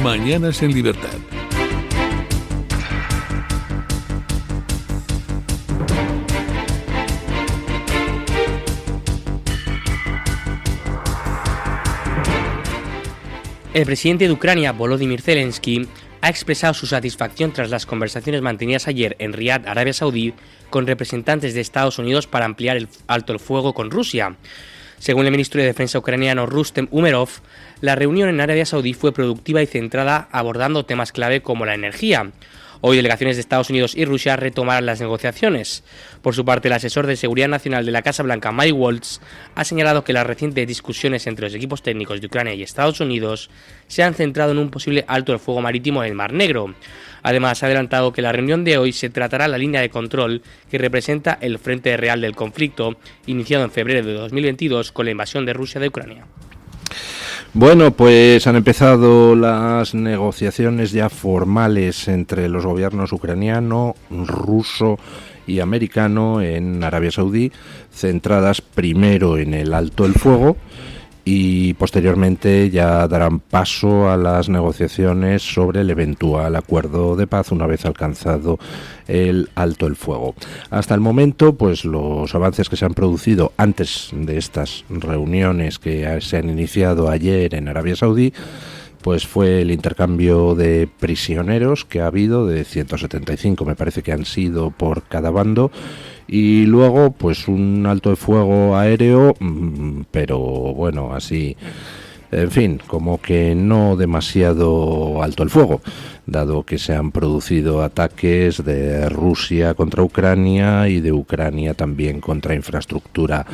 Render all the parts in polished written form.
Mañanas en Libertad. El presidente de Ucrania, Volodymyr Zelensky, ha expresado su satisfacción tras las conversaciones mantenidas ayer en Riad, Arabia Saudí, con representantes de Estados Unidos para ampliar el alto el fuego con Rusia. Según el ministro de Defensa ucraniano Rustem Umerov, la reunión en Arabia Saudí fue productiva y centrada abordando temas clave como la energía. Hoy delegaciones de Estados Unidos y Rusia retomarán las negociaciones. Por su parte, el asesor de Seguridad Nacional de la Casa Blanca, Mike Waltz, ha señalado que las recientes discusiones entre los equipos técnicos de Ucrania y Estados Unidos se han centrado en un posible alto el fuego marítimo en el Mar Negro. Además, ha adelantado que la reunión de hoy se tratará la línea de control que representa el frente real del conflicto, iniciado en febrero de 2022 con la invasión de Rusia de Ucrania. Bueno, pues han empezado las negociaciones ya formales entre los gobiernos ucraniano, ruso y americano en Arabia Saudí, centradas primero en el alto el fuego y posteriormente ya darán paso a las negociaciones sobre el eventual acuerdo de paz una vez alcanzado el alto el fuego. Hasta el momento, pues los avances que se han producido antes de estas reuniones que se han iniciado ayer en Arabia Saudí, pues fue el intercambio de prisioneros que ha habido, de 175 me parece que han sido por cada bando, y luego pues un alto de fuego aéreo, pero bueno, así, en fin, como que no demasiado alto el fuego, dado que se han producido ataques de Rusia contra Ucrania y de Ucrania también contra infraestructura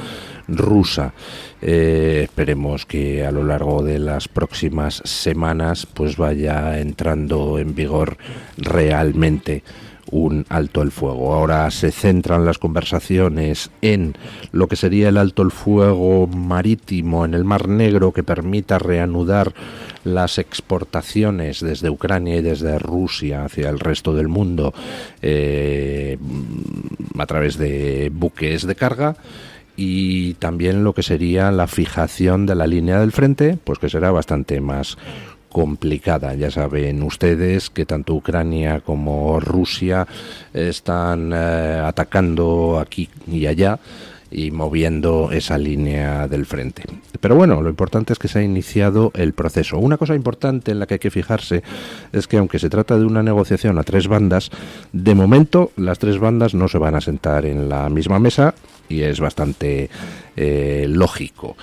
rusa. Esperemos que a lo largo de las próximas semanas pues vaya entrando en vigor realmente un alto el fuego. Ahora se centran las conversaciones en lo que sería el alto el fuego marítimo en el Mar Negro, que permita reanudar las exportaciones desde Ucrania y desde Rusia hacia el resto del mundo a través de buques de carga, y también lo que sería la fijación de la línea del frente, pues que será bastante más complicada. Ya saben ustedes que tanto Ucrania como Rusia están atacando aquí y allá y moviendo esa línea del frente. Pero bueno, lo importante es que se ha iniciado el proceso. Una cosa importante en la que hay que fijarse es que aunque se trata de una negociación a tres bandas, de momento las tres bandas no se van a sentar en la misma mesa, y es bastante lógico.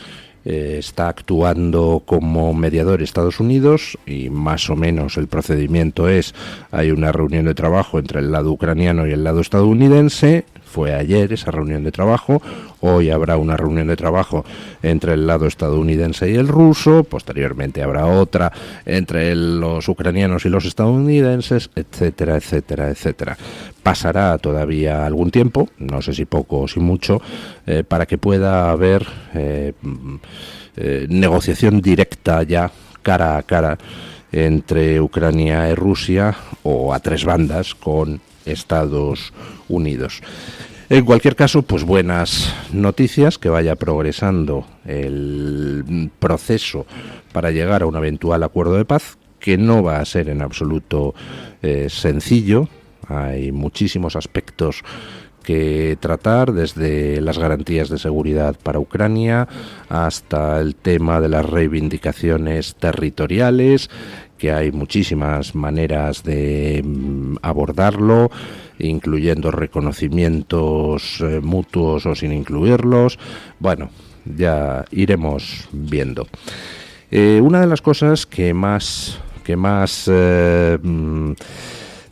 Está actuando como mediador Estados Unidos y más o menos el procedimiento es: hay una reunión de trabajo entre el lado ucraniano y el lado estadounidense. Fue ayer esa reunión de trabajo. Hoy habrá una reunión de trabajo entre el lado estadounidense y el ruso. Posteriormente habrá otra entre los ucranianos y los estadounidenses, etcétera, etcétera, etcétera. Pasará todavía algún tiempo, no sé si poco o si mucho, para que pueda haber negociación directa ya cara a cara entre Ucrania y Rusia, o a tres bandas con Estados Unidos. En cualquier caso, pues buenas noticias, que vaya progresando el proceso para llegar a un eventual acuerdo de paz, que no va a ser en absoluto sencillo. Hay muchísimos aspectos que tratar, desde las garantías de seguridad para Ucrania hasta el tema de las reivindicaciones territoriales, que hay muchísimas maneras de abordarlo, incluyendo reconocimientos mutuos o sin incluirlos. Bueno, ya iremos viendo. Una de las cosas que más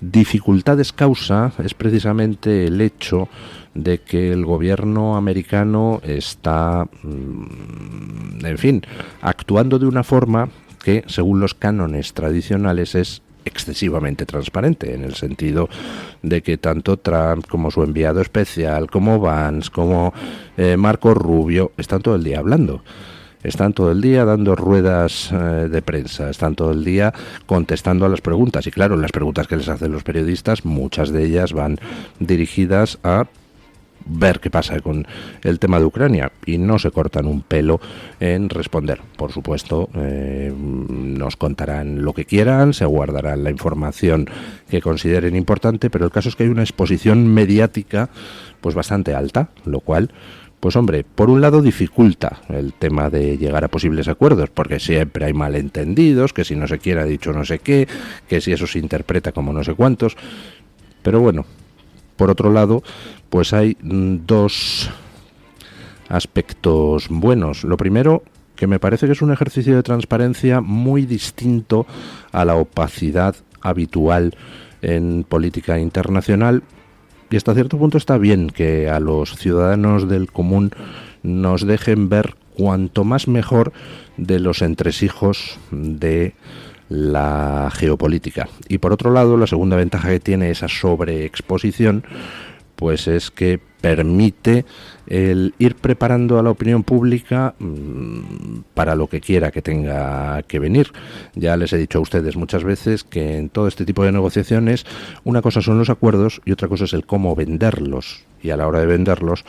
dificultades causa es precisamente el hecho de que el gobierno americano está, en fin, actuando de una forma que, según los cánones tradicionales, es excesivamente transparente, en el sentido de que tanto Trump como su enviado especial, como Vance, como Marco Rubio, están todo el día hablando. Están todo el día dando ruedas de prensa, están todo el día contestando a las preguntas. Y claro, las preguntas que les hacen los periodistas, muchas de ellas van dirigidas a ver qué pasa con el tema de Ucrania, y no se cortan un pelo en responder. Por supuesto, nos contarán lo que quieran, se guardarán la información que consideren importante, pero el caso es que hay una exposición mediática pues bastante alta, lo cual, pues hombre, por un lado dificulta el tema de llegar a posibles acuerdos, porque siempre hay malentendidos, que si no se quiere ha dicho no sé qué, que si eso se interpreta como no sé cuántos, pero bueno, por otro lado, pues hay dos aspectos buenos. Lo primero, que me parece que es un ejercicio de transparencia muy distinto a la opacidad habitual en política internacional, y hasta cierto punto está bien que a los ciudadanos del común nos dejen ver cuanto más mejor de los entresijos de la geopolítica. Y por otro lado, la segunda ventaja que tiene esa sobreexposición, pues es que permite el ir preparando a la opinión pública para lo que quiera que tenga que venir. Ya les he dicho a ustedes muchas veces que en todo este tipo de negociaciones una cosa son los acuerdos y otra cosa es el cómo venderlos, y a la hora de venderlos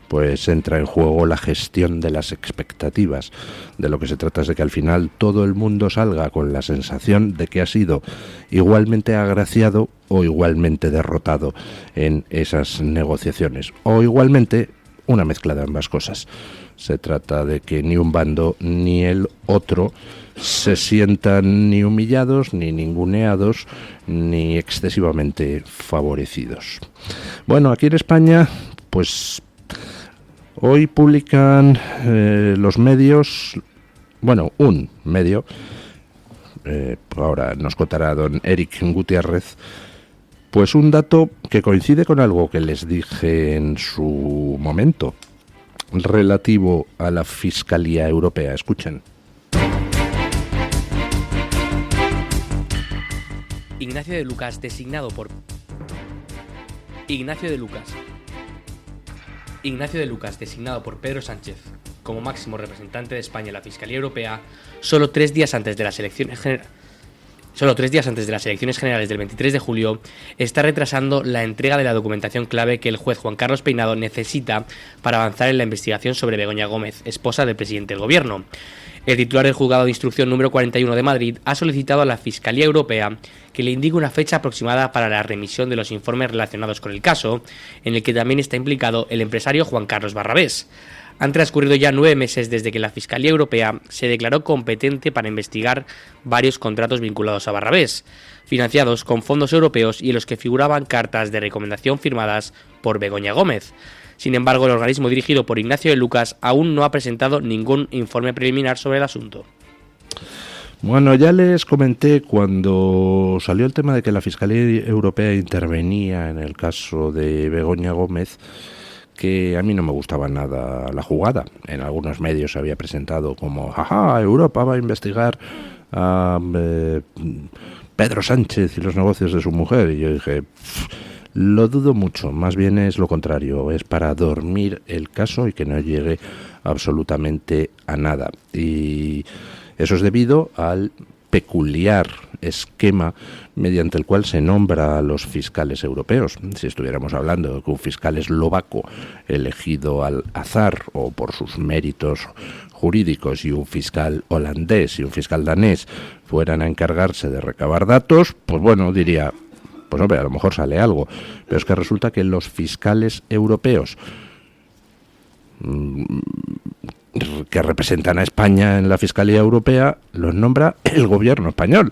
pues entra en juego la gestión de las expectativas. De lo que se trata es de que al final todo el mundo salga con la sensación de que ha sido igualmente agraciado o igualmente derrotado en esas negociaciones, o igualmente una mezcla de ambas cosas. Se trata de que ni un bando ni el otro se sientan ni humillados, ni ninguneados, ni excesivamente favorecidos. Bueno, aquí en España, pues hoy publican los medios, bueno, un medio, ahora nos contará don Eric Gutiérrez, pues un dato que coincide con algo que les dije en su momento, relativo a la Fiscalía Europea. Escuchen. Ignacio de Lucas, designado por Pedro Sánchez como máximo representante de España en la Fiscalía Europea, solo 3 días antes de las elecciones generales del 23 de julio, está retrasando la entrega de la documentación clave que el juez Juan Carlos Peinado necesita para avanzar en la investigación sobre Begoña Gómez, esposa del presidente del Gobierno. El titular del Juzgado de Instrucción número 41 de Madrid ha solicitado a la Fiscalía Europea que le indique una fecha aproximada para la remisión de los informes relacionados con el caso, en el que también está implicado el empresario Juan Carlos Barrabés. Han transcurrido ya 9 meses desde que la Fiscalía Europea se declaró competente para investigar varios contratos vinculados a Barrabés, financiados con fondos europeos y en los que figuraban cartas de recomendación firmadas por Begoña Gómez. Sin embargo, el organismo dirigido por Ignacio de Lucas aún no ha presentado ningún informe preliminar sobre el asunto. Bueno, ya les comenté cuando salió el tema de que la Fiscalía Europea intervenía en el caso de Begoña Gómez, que a mí no me gustaba nada la jugada. En algunos medios se había presentado como ¡jaja! Europa va a investigar a Pedro Sánchez y los negocios de su mujer. Y yo dije, lo dudo mucho, más bien es lo contrario, es para dormir el caso y que no llegue absolutamente a nada. Y eso es debido al peculiar esquema mediante el cual se nombra a los fiscales europeos. Si estuviéramos hablando de que un fiscal eslovaco elegido al azar o por sus méritos jurídicos y un fiscal holandés y un fiscal danés fueran a encargarse de recabar datos, pues bueno, diría, pues hombre, a lo mejor sale algo. Pero es que resulta que los fiscales europeos que representan a España en la Fiscalía Europea los nombra el gobierno español,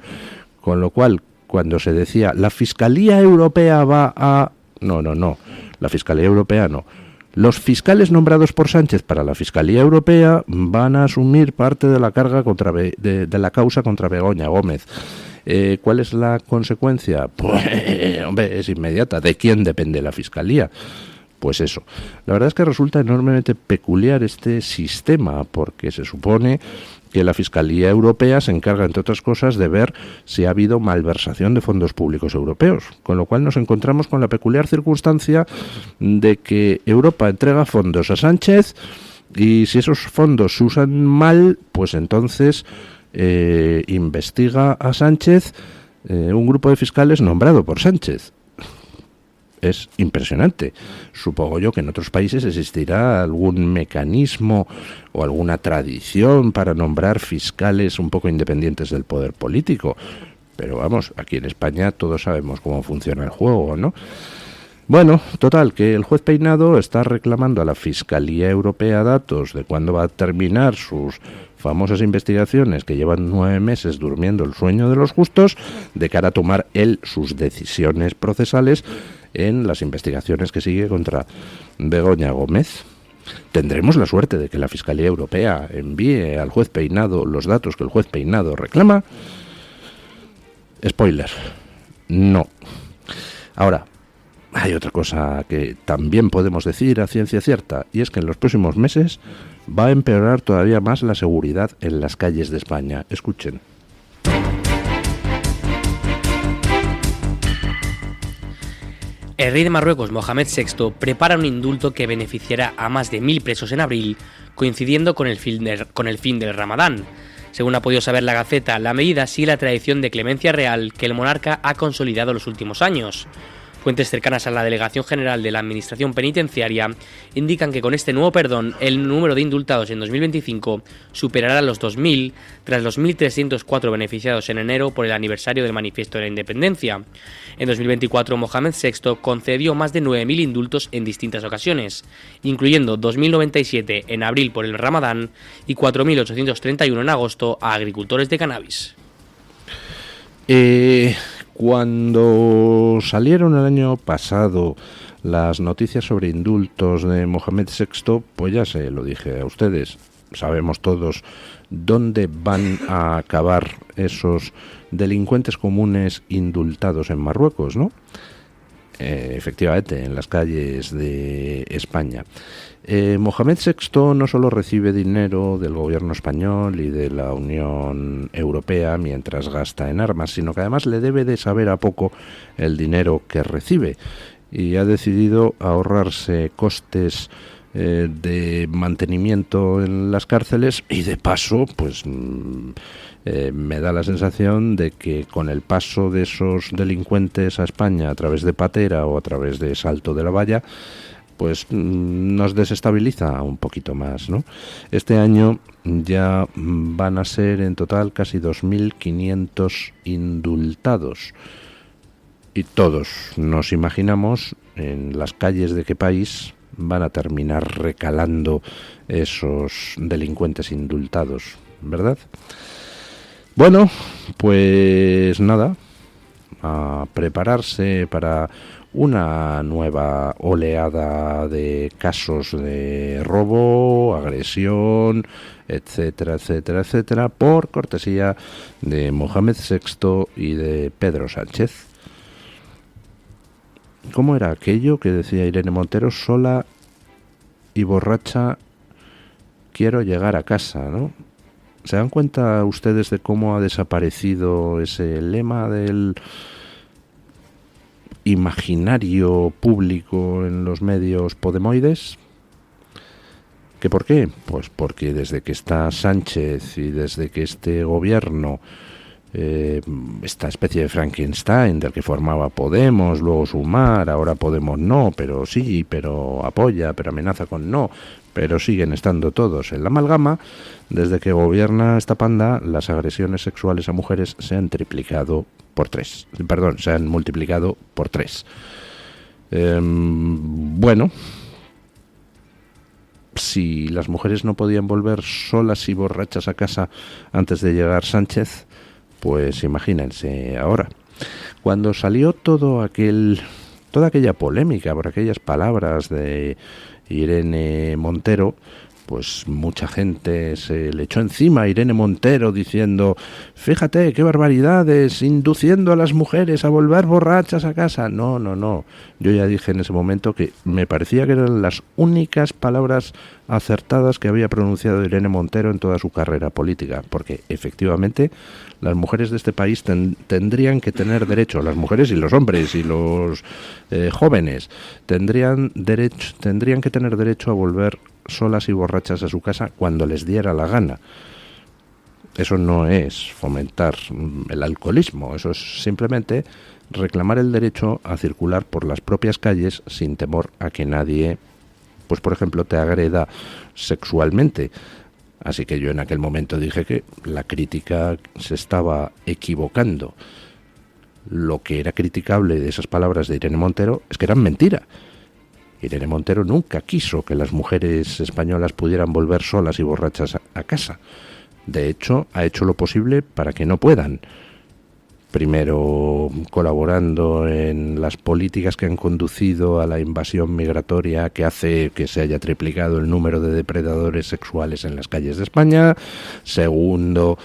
con lo cual cuando se decía la Fiscalía Europea va a... No, la Fiscalía Europea no. Los fiscales nombrados por Sánchez para la Fiscalía Europea van a asumir parte de la carga de la causa contra Begoña Gómez. ¿Cuál es la consecuencia? Pues, hombre, es inmediata. ¿De quién depende la Fiscalía? Pues eso. La verdad es que resulta enormemente peculiar este sistema, porque se supone que la Fiscalía Europea se encarga, entre otras cosas, de ver si ha habido malversación de fondos públicos europeos, con lo cual nos encontramos con la peculiar circunstancia de que Europa entrega fondos a Sánchez y si esos fondos se usan mal, pues entonces investiga a Sánchez un grupo de fiscales nombrado por Sánchez. es impresionante. Supongo yo que en otros países existirá algún mecanismo o alguna tradición para nombrar fiscales un poco independientes del poder político. Pero vamos, aquí en España todos sabemos cómo funciona el juego, ¿no? Bueno, total, que el juez Peinado está reclamando a la Fiscalía Europea datos de cuándo va a terminar sus famosas investigaciones que llevan 9 meses durmiendo el sueño de los justos, de cara a tomar él sus decisiones procesales en las investigaciones que sigue contra Begoña Gómez. ¿Tendremos la suerte de que la Fiscalía Europea envíe al juez Peinado los datos que el juez Peinado reclama? Spoiler, no. Ahora, hay otra cosa que también podemos decir a ciencia cierta, y es que en los próximos meses va a empeorar todavía más la seguridad en las calles de España. Escuchen. El rey de Marruecos, Mohamed VI, prepara un indulto que beneficiará a más de 1.000 presos en abril, coincidiendo con el fin del Ramadán. Según ha podido saber la Gaceta, la medida sigue la tradición de clemencia real que el monarca ha consolidado en los últimos años. Fuentes cercanas a la Delegación General de la Administración Penitenciaria indican que con este nuevo perdón el número de indultados en 2025 superará los 2.000 tras los 1.304 beneficiados en enero por el aniversario del Manifiesto de la Independencia. En 2024 Mohamed VI concedió más de 9.000 indultos en distintas ocasiones, incluyendo 2.097 en abril por el Ramadán y 4.831 en agosto a agricultores de cannabis. Cuando salieron el año pasado las noticias sobre indultos de Mohamed VI, pues ya se lo dije a ustedes, sabemos todos dónde van a acabar esos delincuentes comunes indultados en Marruecos, ¿no? Efectivamente, en las calles de España. Mohamed VI no solo recibe dinero del gobierno español y de la Unión Europea mientras gasta en armas, sino que además le debe de saber a poco el dinero que recibe y ha decidido ahorrarse costes de mantenimiento en las cárceles y de paso, pues me da la sensación de que con el paso de esos delincuentes a España a través de Patera o a través de Salto de la Valla, pues nos desestabiliza un poquito más, ¿no? Este año ya van a ser en total casi 2.500 indultados y todos nos imaginamos en las calles de qué país van a terminar recalando esos delincuentes indultados, ¿verdad? Bueno, pues nada, a prepararse para una nueva oleada de casos de robo, agresión, etcétera, etcétera, etcétera, por cortesía de Mohamed VI y de Pedro Sánchez. ¿Cómo era aquello que decía Irene Montero? Sola y borracha quiero llegar a casa, ¿no? ¿Se dan cuenta ustedes de cómo ha desaparecido ese lema del imaginario público en los medios podemoides? ¿Qué por qué? Pues porque desde que está Sánchez y desde que este gobierno, esta especie de Frankenstein del que formaba Podemos, luego Sumar, ahora Podemos no, pero sí, pero apoya, pero amenaza con no, pero siguen estando todos en la amalgama, desde que gobierna esta panda, las agresiones sexuales a mujeres se han multiplicado por 3. Bueno, si las mujeres no podían volver solas y borrachas a casa antes de llegar Sánchez, pues imagínense ahora. Cuando salió toda aquella polémica por aquellas palabras de Irene Montero, pues mucha gente se le echó encima a Irene Montero diciendo, fíjate qué barbaridades, induciendo a las mujeres a volver borrachas a casa. No, yo ya dije en ese momento que me parecía que eran las únicas palabras acertadas que había pronunciado Irene Montero en toda su carrera política, porque efectivamente las mujeres de este país tendrían que tener derecho, las mujeres y los hombres y los jóvenes tendrían que tener derecho a volver solas y borrachas a su casa cuando les diera la gana. eso no es fomentar el alcoholismo, eso es simplemente reclamar el derecho a circular por las propias calles sin temor a que nadie, pues por ejemplo, te agreda sexualmente. Así que yo en aquel momento dije que la crítica se estaba equivocando. Lo que era criticable de esas palabras de Irene Montero es que eran mentira. Irene Montero nunca quiso que las mujeres españolas pudieran volver solas y borrachas a casa. De hecho, ha hecho lo posible para que no puedan. Primero colaborando en las políticas que han conducido a la invasión migratoria que hace que se haya triplicado el número de depredadores sexuales en las calles de España. Segundo,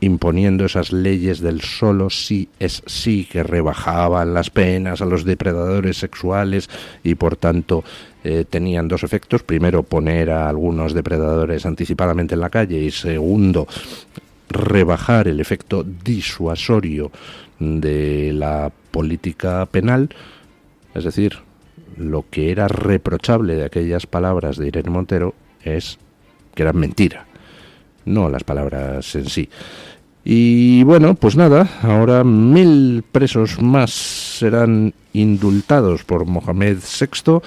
imponiendo esas leyes del solo sí es sí, que rebajaban las penas a los depredadores sexuales y por tanto tenían dos efectos. Primero, poner a algunos depredadores anticipadamente en la calle, y segundo, rebajar el efecto disuasorio de la política penal. Es decir, lo que era reprochable de aquellas palabras de Irene Montero es que eran mentira, no las palabras en sí. Y bueno, pues nada, ahora 1000 presos más serán indultados por Mohamed VI,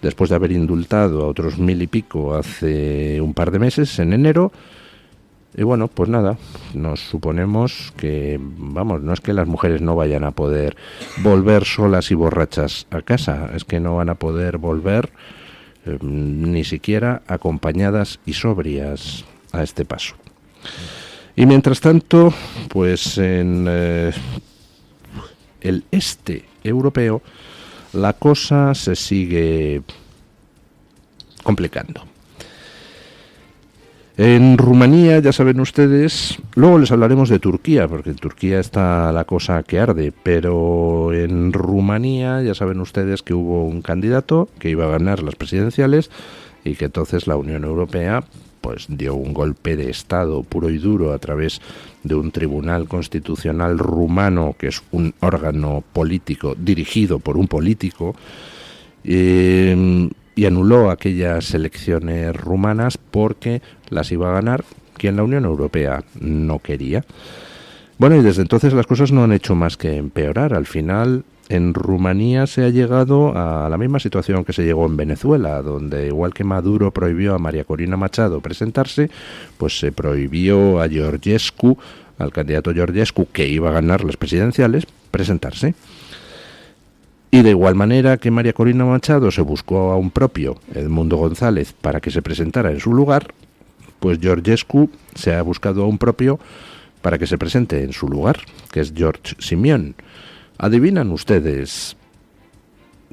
después de haber indultado a otros 1000 y pico hace un par de meses, en enero. Y bueno, pues nada, nos suponemos que, vamos, no es que las mujeres no vayan a poder volver solas y borrachas a casa, es que no van a poder volver ni siquiera acompañadas y sobrias a este paso. Y mientras tanto, pues en el este europeo la cosa se sigue complicando. En Rumanía, ya saben ustedes, luego les hablaremos de Turquía, porque en Turquía está la cosa que arde, pero en Rumanía ya saben ustedes que hubo un candidato que iba a ganar las presidenciales y que entonces la Unión Europea pues dio un golpe de Estado puro y duro a través de un tribunal constitucional rumano, que es un órgano político dirigido por un político, y anuló aquellas elecciones rumanas porque las iba a ganar quien la Unión Europea no quería. Bueno, y desde entonces las cosas no han hecho más que empeorar. Al final, en Rumanía se ha llegado a la misma situación que se llegó en Venezuela, donde igual que Maduro prohibió a María Corina Machado presentarse, pues se prohibió a Georgescu, al candidato Georgescu, que iba a ganar las presidenciales, presentarse. Y de igual manera que María Corina Machado se buscó a un propio, Edmundo González, para que se presentara en su lugar, pues Georgescu se ha buscado a un propio para que se presente en su lugar, que es George Simeón. ¿Adivinan ustedes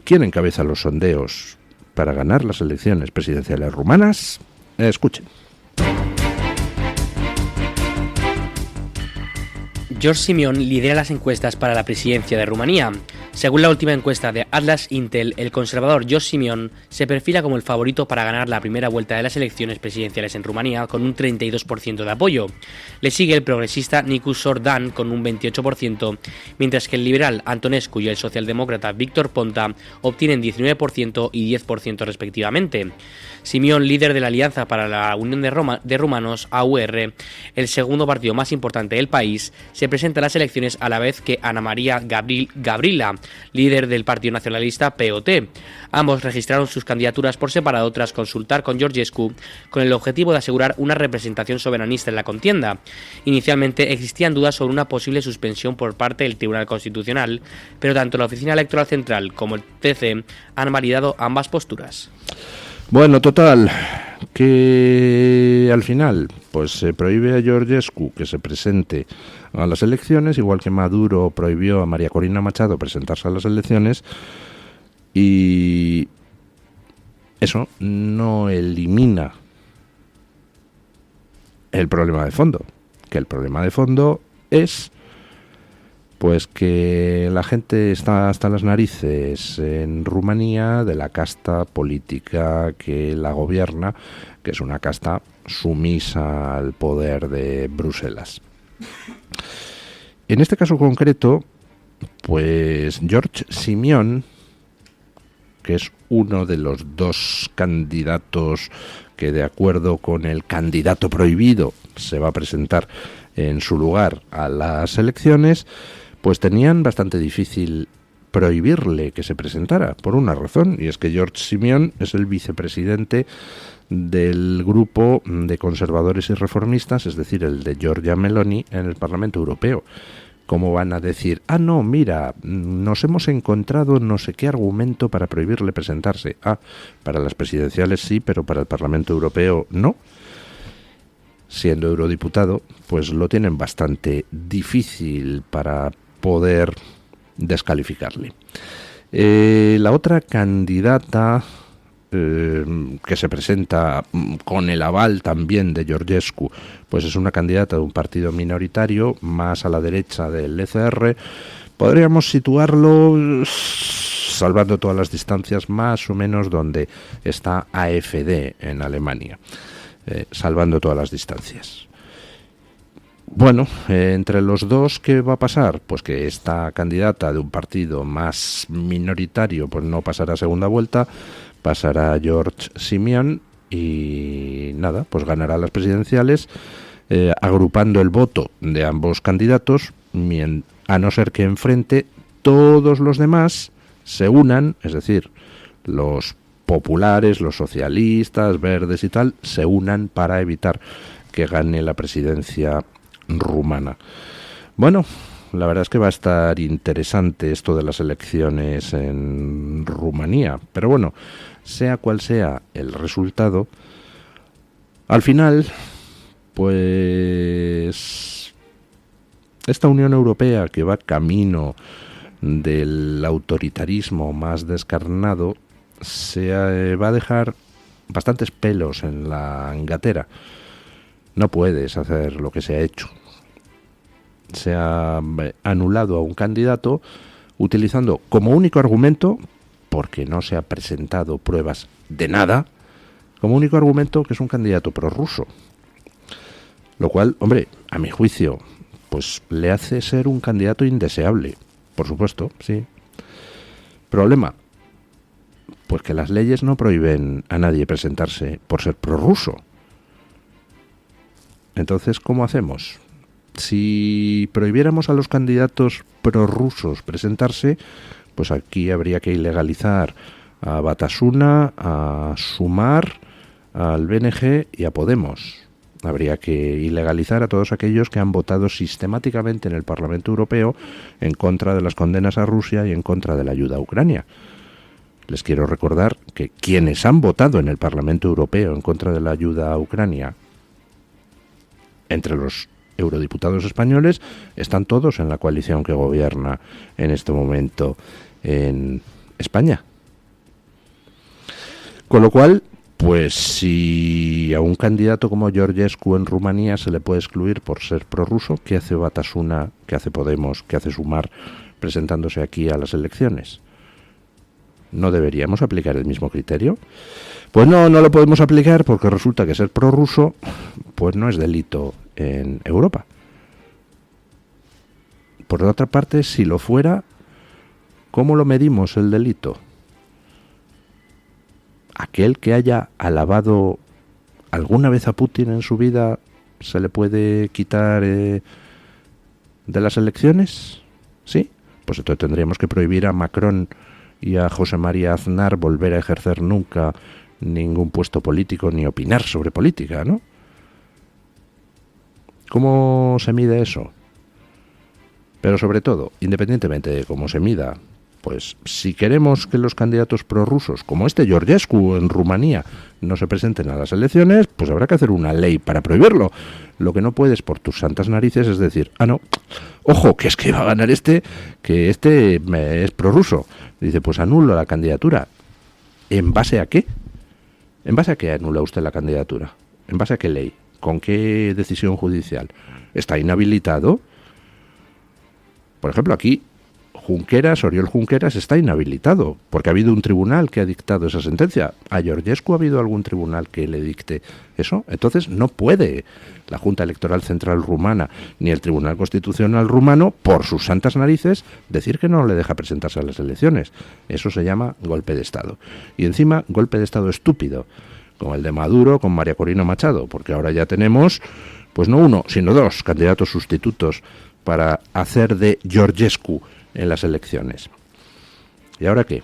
quién encabeza los sondeos para ganar las elecciones presidenciales rumanas? Escuchen. George Simeón lidera las encuestas para la presidencia de Rumanía. Según la última encuesta de Atlas Intel, el conservador George Simeón se perfila como el favorito para ganar la primera vuelta de las elecciones presidenciales en Rumanía con un 32% de apoyo. Le sigue el progresista Nicu Sordan con un 28%, mientras que el liberal Antonescu y el socialdemócrata Victor Ponta obtienen 19% y 10% respectivamente. Simeón, líder de la Alianza para la Unión de Rumanos, AUR, el segundo partido más importante del país, se presenta a las elecciones a la vez que Ana María Gavrila, líder del Partido Nacionalista POT. Ambos registraron sus candidaturas por separado tras consultar con Georgescu con el objetivo de asegurar una representación soberanista en la contienda. Inicialmente existían dudas sobre una posible suspensión por parte del Tribunal Constitucional, pero tanto la Oficina Electoral Central como el TC han validado ambas posturas. Bueno, total, que al final pues se prohíbe a Georgescu que se presente a las elecciones, igual que Maduro prohibió a María Corina Machado presentarse a las elecciones, y eso no elimina el problema de fondo, que el problema de fondo es pues que la gente está hasta las narices en Rumanía de la casta política que la gobierna, que es una casta sumisa al poder de Bruselas. En este caso concreto, pues George Simeón, que es uno de los dos candidatos que de acuerdo con el candidato prohibido se va a presentar en su lugar a las elecciones, pues tenían bastante difícil prohibirle que se presentara, por una razón, y es que George Simeón es el vicepresidente del grupo de conservadores y reformistas, es decir, el de Giorgia Meloni en el Parlamento Europeo. ¿Cómo van a decir, no, mira, nos hemos encontrado no sé qué argumento para prohibirle presentarse? Para las presidenciales sí, pero para el Parlamento Europeo no. Siendo eurodiputado, pues lo tienen bastante difícil para poder descalificarle. La otra candidata que se presenta con el aval también de Georgescu, pues es una candidata de un partido minoritario más a la derecha del ECR. Podríamos situarlo, salvando todas las distancias, más o menos donde está AfD en Alemania, salvando todas las distancias. Bueno, entre los dos, ¿qué va a pasar? Pues que esta candidata de un partido más minoritario pues no pasará a segunda vuelta, pasará George Simeón y nada, pues ganará las presidenciales agrupando el voto de ambos candidatos, a no ser que enfrente todos los demás se unan, es decir, los populares, los socialistas, verdes y tal, se unan para evitar que gane la presidencia rumana. Bueno, la verdad es que va a estar interesante esto de las elecciones en Rumanía, pero bueno, sea cual sea el resultado, al final, pues esta Unión Europea que va camino del autoritarismo más descarnado se va a dejar bastantes pelos en la gatera. No puedes hacer lo que se ha hecho. Se ha anulado a un candidato utilizando como único argumento, porque no se ha presentado pruebas de nada, como único argumento que es un candidato prorruso. Lo cual, hombre, a mi juicio, pues le hace ser un candidato indeseable. Por supuesto, sí. Problema, pues que las leyes no prohíben a nadie presentarse por ser prorruso. Entonces, ¿cómo hacemos? Si prohibiéramos a los candidatos prorrusos presentarse, pues aquí habría que ilegalizar a Batasuna, a Sumar, al BNG y a Podemos. Habría que ilegalizar a todos aquellos que han votado sistemáticamente en el Parlamento Europeo en contra de las condenas a Rusia y en contra de la ayuda a Ucrania. Les quiero recordar que quienes han votado en el Parlamento Europeo en contra de la ayuda a Ucrania, entre los eurodiputados españoles, están todos en la coalición que gobierna en este momento en España. Con lo cual, pues si a un candidato como Georgescu en Rumanía se le puede excluir por ser prorruso, ¿qué hace Batasuna, qué hace Podemos, qué hace Sumar presentándose aquí a las elecciones? ¿No deberíamos aplicar el mismo criterio? Pues no lo podemos aplicar porque resulta que ser prorruso pues no es delito en Europa. Por otra parte, si lo fuera, ¿cómo lo medimos el delito? ¿Aquel que haya alabado alguna vez a Putin en su vida se le puede quitar de las elecciones? ¿Sí? Pues entonces tendríamos que prohibir a Macron y a José María Aznar volver a ejercer nunca ningún puesto político ni opinar sobre política, ¿no? ¿Cómo se mide eso? Pero sobre todo, independientemente de cómo se mida, pues si queremos que los candidatos prorrusos, como este Georgescu en Rumanía, no se presenten a las elecciones, pues habrá que hacer una ley para prohibirlo. Lo que no puedes por tus santas narices es decir, no, ojo, que es que va a ganar que este es prorruso. Dice, pues anulo la candidatura. ¿En base a qué? ¿En base a qué anula usted la candidatura? ¿En base a qué ley? ¿Con qué decisión judicial? ¿Está inhabilitado? Por ejemplo, aquí Oriol Junqueras está inhabilitado porque ha habido un tribunal que ha dictado esa sentencia. ¿A Georgescu ha habido algún tribunal que le dicte eso? Entonces no puede la Junta Electoral Central rumana ni el Tribunal Constitucional rumano, por sus santas narices, decir que no le deja presentarse a las elecciones. Eso se llama golpe de Estado. Y encima, golpe de Estado estúpido, como el de Maduro con María Corina Machado, porque ahora ya tenemos, pues no uno, sino dos candidatos sustitutos para hacer de Georgescu en las elecciones. ¿Y ahora qué?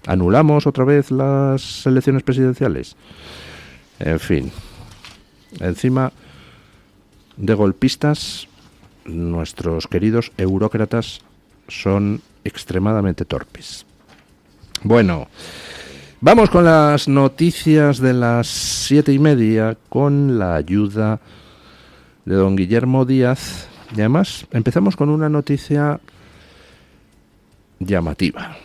¿Anulamos otra vez las elecciones presidenciales? En fin, encima de golpistas, nuestros queridos eurócratas son extremadamente torpes. Bueno, vamos con las noticias de las 7:30 con la ayuda de don Guillermo Díaz. Y además empezamos con una noticia llamativa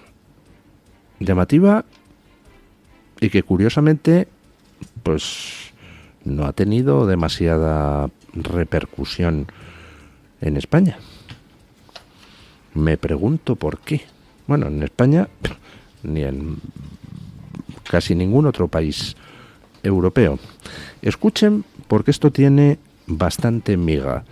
y que curiosamente pues no ha tenido demasiada repercusión en España. Me pregunto por qué. Bueno, en España ni en casi ningún otro país europeo. Escuchen, porque esto tiene bastante miga.